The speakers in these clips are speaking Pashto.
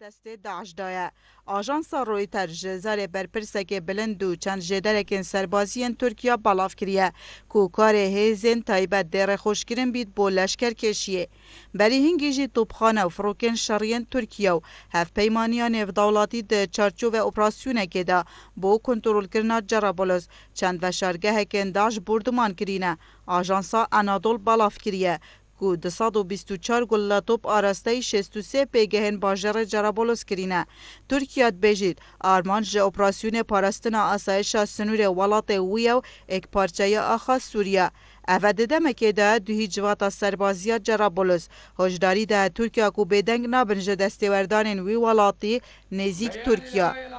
دست داعش دایه. آژانسا رویتر جزار برپرسک بلند و چند جدرکن سربازیان ترکیه بلاف کریه که کار هیزن تایبت در خوشگرن بید بو لشکر کشیه. بری هنگی جی توبخانه و فروکن شریان ترکیه و هف پیمانیان افداولاتی ده چارچو و اپراسیونه که ده بو کنترول کرنا جرابولوس چند وشارگه کن داعش بردمان کرینه. آژانسا انادول بلاف کریه که 224 گل توپ آراسته 63 پیگهن باجر جرابولوس کرینه. ترکیه بجید آرمان جه اپراسیون پاراستنا آسایش سنور ولات ویو ایک پارچه آخاص سوریه. اوه دمکه ده دوهی جواتا سربازیا جرابولوس هجداری ده ترکیه کو بدنگ نابنج دستوردان وی ولاتی نزیک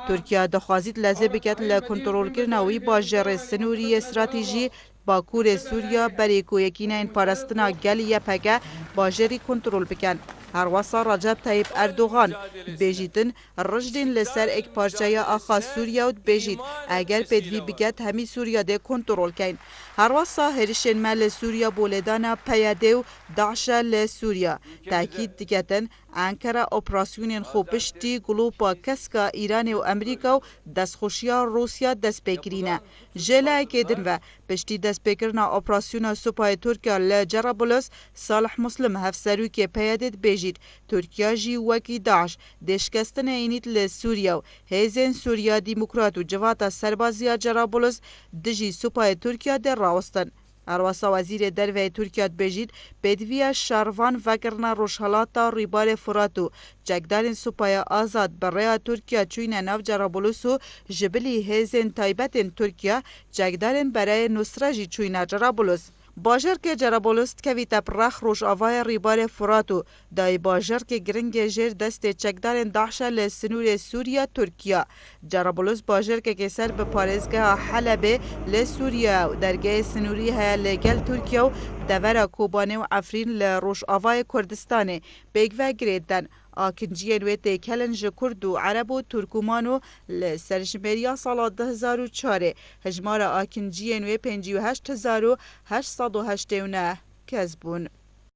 ترکیه دخوازید لزه بکت لکنترول کرنا وی باجر سنوری استراتیجی باکور سوریا بری کو یکینا این پاراستنا گلی پگه باجری کنترول بکن. هر واسا رجب طیب اردوغان بیجیتن رجدین لسر ایک پارچه آخا سوریا و بیجید اگر پدوی بگت همی سوریا ده کنترول کن. هر واسا هرشن مل سوریا بولدانا پیاده و داعش لسوریا تاکید دکتن انکره اپراسیون خوبشتی گلوپا کسکا ایران و امریکا و دستخوشیا روسیا دست بکرینه. جلای کدن و پشتی دست بکرنا اپراسیون سپاه ترکیه لجرابولوس صالح مسلم هفسرو که پیادت بیجید ترکیه جی وکی داعش دشکستن اینیت لسوریا و هیزن سوریا دیموکرات و جواتا سربازیا جرابولوس دجی سپاه ترکیه در راوستن. ارواسا وزیر دروی ترکیه بیجید بدویا شاروان وگرنا روشهلاتا ریبار فراتو جگدارن سپاه آزاد برای ترکیه چوین ناو جرابولوسو جبلی هیزن تایبتن ترکیه جگدارن برای نصرجی چوین جرابولوس. باجر که جرابولوس کوی تپرخ روش آوای ریبار فراتو دای باجر که گرنگ جر دست چکدارن داعش لسنور سوریا ترکیه. جرابولوس باجر که سر به پارزگاه حلب لسوریا درگاه سنوری های لگل ترکیه و دور کوبانه و عفرین لروش آوای کردستانه بگوه گریدن. آکنجیان و تکلنج کرد و عرب و ترکمان و لسرشمریا سال 2004 هجمار آکنجیان و 58,889 کسبون.